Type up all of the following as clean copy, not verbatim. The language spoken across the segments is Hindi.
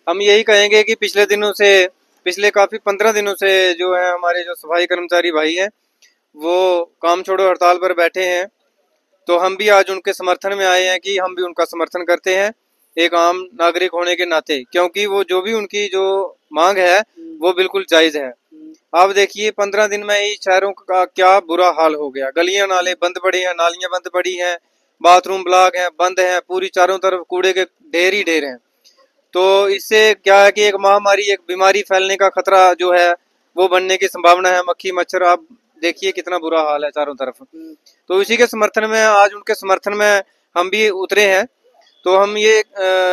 हम यही कहेंगे कि पिछले काफी 15 दिनों से जो है हमारे जो सफाई कर्मचारी भाई हैं वो काम छोड़ो हड़ताल पर बैठे हैं। तो हम भी आज उनके समर्थन में आए हैं कि हम भी उनका समर्थन करते हैं एक आम नागरिक होने के नाते, क्योंकि वो जो भी उनकी जो मांग है वो बिल्कुल जायज है। आप देखिए 15 दिन में ही शहरों का क्या बुरा हाल हो गया। गलियां नाले बंद पड़े हैं, नालियां बंद पड़ी हैं, बाथरूम ब्लॉक हैं, बंद हैं, पूरी चारों तरफ कूड़े के ढेर ही ढेर हैं। तो इससे क्या है कि एक महामारी, एक बीमारी फैलने का खतरा जो है वो बनने की संभावना है। मक्खी मच्छर, आप देखिए कितना बुरा हाल है चारों तरफ। तो इसी के समर्थन में आज उनके समर्थन में हम भी उतरे हैं। तो हम ये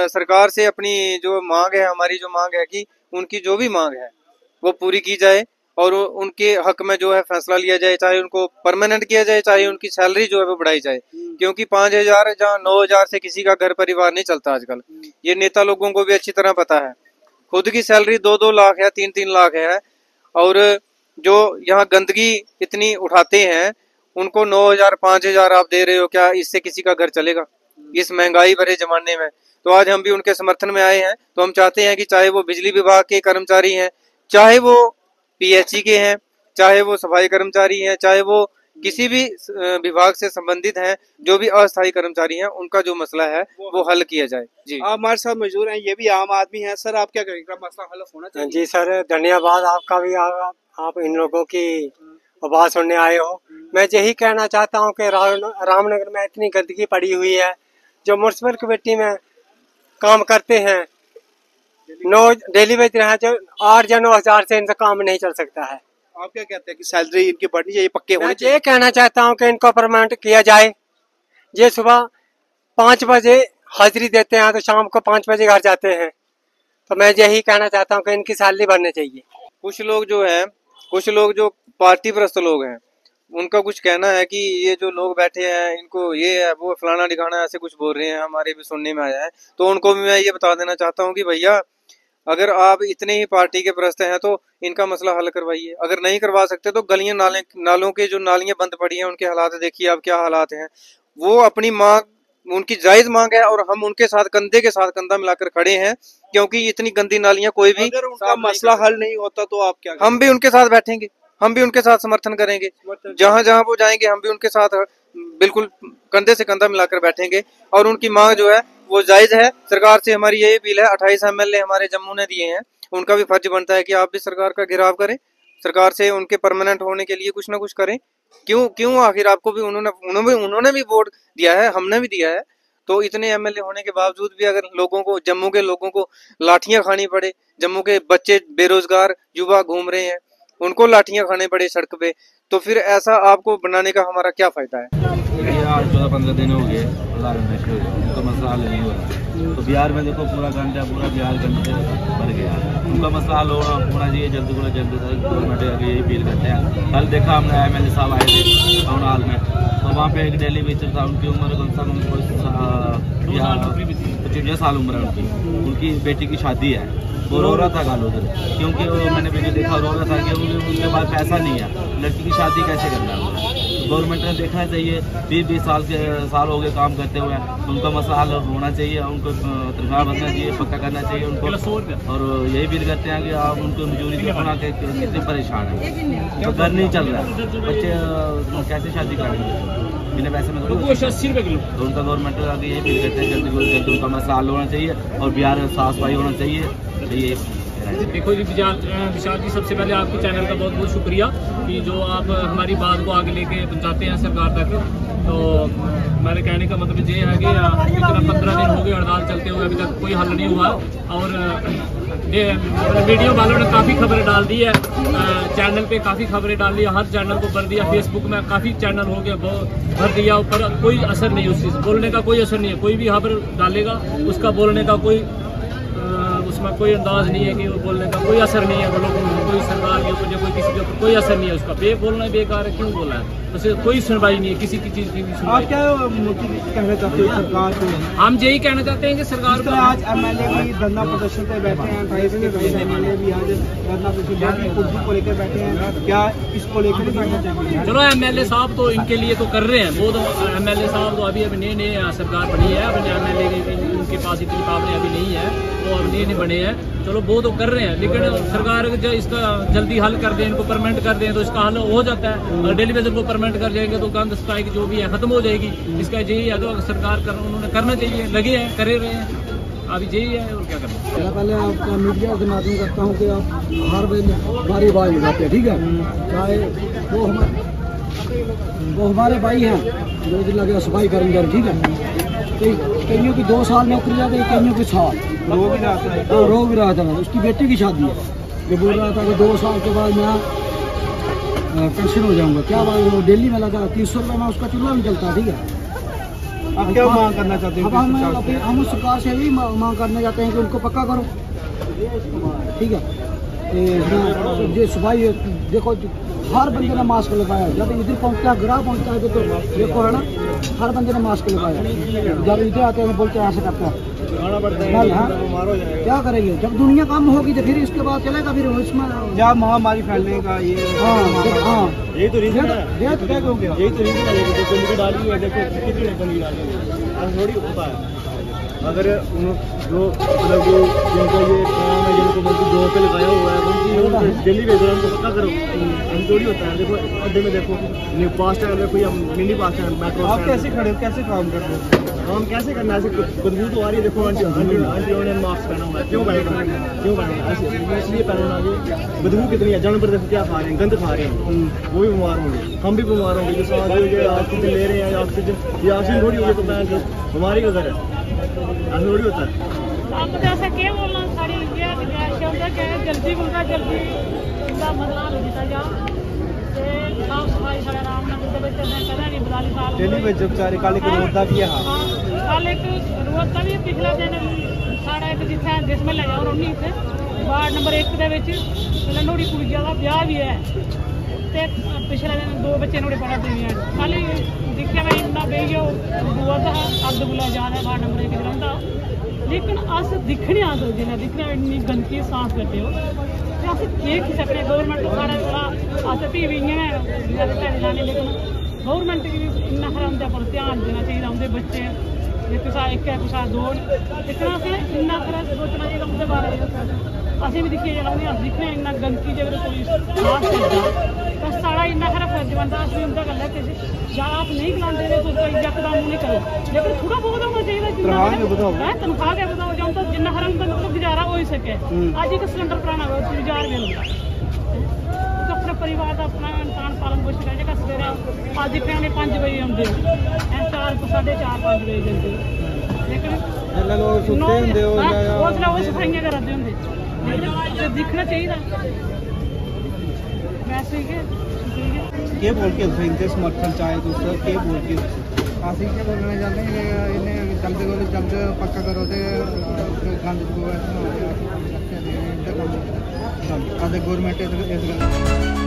सरकार से अपनी जो मांग है, हमारी जो मांग है कि उनकी जो भी मांग है वो पूरी की जाए और उनके हक में जो है फैसला लिया जाए, चाहे उनको परमानेंट किया जाए, चाहे उनकी सैलरी जो है वो बढ़ाई जाए। क्योंकि 5,000 जहाँ 9,000 से किसी का घर परिवार नहीं चलता आजकल। ये नेता लोगों को भी अच्छी तरह पता है। खुद की सैलरी 2-2 लाख है, 3-3 लाख है, और जो यहाँ गंदगी इतनी उठाते हैं उनको 9,000 5,000 आप दे रहे हो। क्या इससे किसी का घर चलेगा इस महंगाई भरे जमाने में? तो आज हम भी उनके समर्थन में आए हैं। तो हम चाहते हैं कि चाहे वो बिजली विभाग के कर्मचारी हैं, चाहे वो पीएचई के हैं, चाहे वो सफाई कर्मचारी हैं, चाहे वो किसी भी विभाग से संबंधित हैं, जो भी अस्थायी कर्मचारी हैं, उनका जो मसला है वो हल किया जाए। जी, आप हमारे साथ मौजूद हैं, ये भी आम आदमी हैं। सर, आप क्या कहेंगे, मसला हल होना चाहिए? जी सर, धन्यवाद आपका भी। आप इन लोगों की आवाज सुनने आए हो। मैं यही कहना चाहता हूँ कि रामनगर में इतनी गंदगी पड़ी हुई है। जो म्युनिसिपल कमेटी में काम करते हैं, डेली वेज हैं, जो 8 या 9,000 से इनका काम नहीं चल सकता है। आप क्या कहते हैं कि सैलरी इनकी बढ़नी चाहिए, पक्के होने चाहिए? ये कहना चाहता हूँ कि इनको परमानेंट किया जाए। ये सुबह 5 बजे हाजिरी देते हैं तो शाम को 5 बजे घर जाते हैं। तो मैं यही कहना चाहता हूँ कि इनकी सैलरी बढ़नी चाहिए। कुछ लोग जो पार्टी परस्त लोग हैं, उनका कुछ कहना है कि ये जो लोग बैठे हैं इनको ये है वो फलाना दिखाना ऐसे कुछ बोल रहे हैं, हमारे भी सुनने में आया है। तो उनको भी मैं ये बता देना चाहता हूँ कि भैया, अगर आप इतने ही पार्टी के प्रस्त हैं तो इनका मसला हल करवाइए। अगर नहीं करवा सकते तो गलियां नालों के जो नालियां बंद पड़ी हैं उनके हालात देखिए आप क्या हालात हैं। वो अपनी मांग, उनकी जायज मांग है और हम उनके साथ कंधे के साथ कंधा मिलाकर खड़े हैं, क्योंकि इतनी गंदी नालियां कोई भी, अगर उनका मसला हल नहीं होता तो आप क्या? हम भी उनके साथ बैठेंगे, हम भी उनके साथ समर्थन करेंगे। जहां जहां वो जाएंगे हम भी उनके साथ बिल्कुल कंधे से कंधा मिलाकर बैठेंगे। और उनकी मांग जो है वो जायज है। सरकार से हमारी यही अपील है। 28 एमएलए हमारे जम्मू ने दिए हैं, उनका भी फर्ज बनता है कि आप भी सरकार का घेराव करें, सरकार से उनके परमानेंट होने के लिए कुछ ना कुछ करें। क्यों आखिर आपको भी उन्होंने भी वोट दिया है, हमने भी दिया है। तो इतने एमएलए होने के बावजूद भी अगर लोगों को, जम्मू के लोगों को लाठियां खानी पड़े, जम्मू के बच्चे बेरोजगार युवा घूम रहे हैं, उनको लाठियां खाने पड़े सड़क पे, तो फिर ऐसा आपको बनाने का हमारा क्या फायदा है? आज 14-15 दिन हो गए तो मसला हल नहीं हो रहा। तो बिहार में देखो पूरा बिहार गंदे भर गया। उनका मसला हल होना चाहिए जल्दी को जल्दी। गवर्नमेंट आगे यही अपील करते हैं। कल देखा हमने एमएलए साहब आए थे टाउन हॉल में, तो वहाँ पे एक डेली वेजर था, उनकी उम्र कम से कम 25 साल उम्र है उनकी बेटी की शादी है। वो रो रहा था कल उधर, क्योंकि वो मैंने वीडियो देखा, रो रहा था कि उनके पास पैसा नहीं है, लड़की की शादी कैसे करना है। तो गवर्नमेंट ने देखना चाहिए, 20-20 साल हो गए काम करते हुए, उनका मसला हल होना चाहिए, उनको तनख्वाह बनना चाहिए, पक्का करना चाहिए उनको। और यही भी करते हैं कि आप उनको मजदूरी बना के कितने परेशान है, तो घर नहीं चल रहा है, बच्चे कैसे शादी करेंगे बिना पैसे में? 80 रुपये किलो। तो उनका गवर्नमेंट आगे यही फील करते हैं जल्दी उनका मसला हल होना चाहिए और बिहार में साफ सफाई होना चाहिए। ये देखो जी विशाल जी, सबसे पहले आपके चैनल का बहुत बहुत शुक्रिया कि जो आप हमारी बात को आगे लेके पहुंचाते हैं सरकार तक। तो मेरे कहने का मतलब ये है कि इतना 15 दिन हो गए हड़ताल चलते हुए, अभी तक कोई हल नहीं हुआ। और मीडिया वालों ने काफ़ी खबरें डाल दी है, चैनल पे काफ़ी खबरें डाल दी, हर चैनल को भर दिया, फेसबुक में काफ़ी चैनल हो गया भर दिया, पर कोई असर नहीं, उस चीज़ बोलने का कोई असर नहीं है। कोई भी खबर डालेगा उसका बोलने का उसमें कोई अंदाज नहीं है कि वो बोलने का कोई असर नहीं है। वो लोगों को कोई सरकार के ऊपर, कोई किसी के ऊपर कोई असर नहीं है उसका। बोलना बेकार है, क्यों बोला है, उसे कोई सुनवाई नहीं है किसी की चीज़ की भी सुनवाई। आप क्या कहना चाहते हो सरकार को? हम यही कहना चाहते हैं कि सरकार को, आज एमएलए भी धरना प्रदर्शन पे बैठे हैं, 28 के 28 एमएलए भी आज धरना प्रदर्शन उर्दू को लेकर बैठे हैं, क्या इसको लेकर बैठना चाहिए? चलो एमएलए साहब तो इनके लिए तो कर रहे हैं, वो तो एमएलए साहब तो अभी नए सरकार बनी है, अब एमएलए उनके पास इतनी पावरें अभी नहीं है, वो अब नहीं बने हैं, चलो वो तो कर रहे हैं, लेकिन सरकार जो इसका जल्दी हल कर दें, इनको परमानेंट कर दें तो इसका हल हो जाता है। और डेली बेसिस को परमानेंट कर जाएंगे तो गंद स्ट्राइक जो भी है खत्म हो जाएगी। इसका यही है जो सरकार उन्होंने करना चाहिए, लगे हैं, करे रहे हैं, अभी यही है और क्या करना। पहले आपका मीडिया से मालूम करता हूँ कि आप हर बारी आवाज़ उठाते हैं, ठीक है, चाहे वो हमारे भाई हैं जो जिला के सफाई कर्मचारी, ठीक है, कईयों की 2 साल नौकरी आ गई, कईयों की साल रो भी रहा था। उसकी बेटी की शादी है, जो बोल रहा था कि 2 साल के बाद मैं पेंशन हो जाऊंगा, क्या बात, वो दिल्ली में लगा 300 रुपये में उसका चूल्हा भी चलता है, ठीक है। आप क्या मांग करना चाहते हैं? अब हम सरकार से यही मांग करना चाहते हैं कि उनको पक्का करो, ठीक है। ये सफाई देखो, हर बंदे ने मास्क लगाया, जब इधर पहुंचता है, ग्राह पहुंचता है तो देखो है ना, हर बंदे ने मास्क लगाया। जब इधर आते हैं बोलते हैं ऐसे करते हैं, क्या करेंगे? जब दुनिया कम होगी तो फिर इसके बाद चलेगा, फिर इसमें क्या महामारी फैलने का ये यही तो रीजन है, यही तो रीजन है। जो गंदगी डाली है, देखो कितनी गंदगी डाली है, थोड़ी होता है। अगर जो मतलब जिनको ये काम है, जिनको मतलब जॉब पे लगाया हुआ है, उनकी डेली बेस उनको पक्का करो, हम थोड़ी होता है। देखो अड्डे में देखो, न्यू बस स्टैंड में कोई मिनी बस स्टैंड, मेट्रो, आप कैसे खड़े हो, कैसे काम कर रहे हो? काम कैसे करना है? बदबू तो आ रही है, देखो आंटी ने मास्क पहना हुआ है, क्यों पहना है? ऐसे इसलिए पहनना कि बदबू कितनी है, जानवर देखो क्या खा रहे हैं, गंद खा रहे हैं, वो भी बीमार होंगे, हम भी बीमार होंगे। जो सांस ऑक्सीजन ले रहे हैं, ऑक्सीजन थोड़ी होगी तो मैं हमारी का घर है, ऐसा थोड़ी होता है। आप जैसा क्या बोलना सारी जल्दी बोलना, जल्दी बदलाव दिता जा, साफ सफाई सारा आराम ਨਾਲ ਦੇ ਵਿੱਚ ਕਦਾ ਨਹੀਂ ਬਦਲੀ ਸਾਲ डेली ਵਿੱਚ ਵਿਚਾਰੇ ਕਾਲੇ ਕਰੋੜ ਦਾ ਵੀ ਹੈ। ਕੱਲ ਇੱਕ ਰੋਜ਼ ਦਾ ਵੀ ਪਿਛਲਾ ਦਿਨ ਸਾਡਾ ਇੱਕ ਜਿੱਥੇ ਜਿਸਮੇ ਲੈ ਜਾਓ ਰੋਣੀ ਇੱਥੇ ਵਾਰਡ ਨੰਬਰ 1 ਦੇ ਵਿੱਚ ਲੰਡੋੜੀ ਕੁੜੀ ਦਾ ਵਿਆਹ ਵੀ ਹੈ ਤੇ ਪਿਛਲੇ ਦਿਨ 2 ਬੱਚੇ ਨੋੜੇ ਪੜਾ ਪਈਆਂ। ਕੱਲ ਦੇਖਿਆ ਮੈਂ ਇੰਨਾ ਬਈ ਉਹ ਬੂਆ ਦਾ ਅੱਗ ਬੁਲਾ ਜਾ ਰਿਹਾ ਵਾਰਡ ਨੰਬਰ 1 ਜਲੰਧਰ, लेकिन अस दिखने आ सकते हैं, दिखने इन्नी गंदगी साफ करते हो तो अस देख ही सकते। गौरमेंट साढ़े अस भी इ'यां लाने, लेकिन गौरमेंट गी भी इन्ना खरा उं'दे पर ध्यान देना चाहिए, उं'दे बच्चे जे कुसा इक है कुसा 2, लेकिन असें इन्ना खरा सोचना चाहिए उं'दे बारे असें भी दिक्खियै चलाने। अस दिक्खने इन्ना गंदगी जे कोई साफ करदा तो साढ़ा इन्ना खरा फर्ज बनता अस भी उं'दा गल्ला कि या आप नहीं खिलाते तो कोई यकदम नहीं करो, लेकिन थोड़ा बहुत होना चाहिए, तनखाह के बताओ जाओ तो जिन्ना खरा उनका मतलब गुजारा हो ही सके। अज एक सिलेंडर भराना हो 1000 रुपये लगता, तो अपने परिवार का अपना इंसान पालन पोषण कर जेह्का सवेरे अज दिक्खने 5 बजे आते, 4 4:30 5 बजे जंदे, लेकिन उसलै वो सफाइयां करा दे होंदे, लेकिन दिक्खना चाहिए वैसे के बोल के इनके समर्थन चाहे तो सर के बोल के ਅਸੀਂ ਕੀ ਬੋਲਣਾ ਚਾਹੁੰਦੇ ਹਾਂ ਕਿ ਇਹਨੇ ਜਲਦ ਪੱਕਾ ਕਰੋ ਤੇ ਗੰਦ ਕੋ ਐਸਾ ਨਾ ਹੋਵੇ, ਆਦੇ ਗਵਰਨਮੈਂਟ ਇਸ ਗੱਲ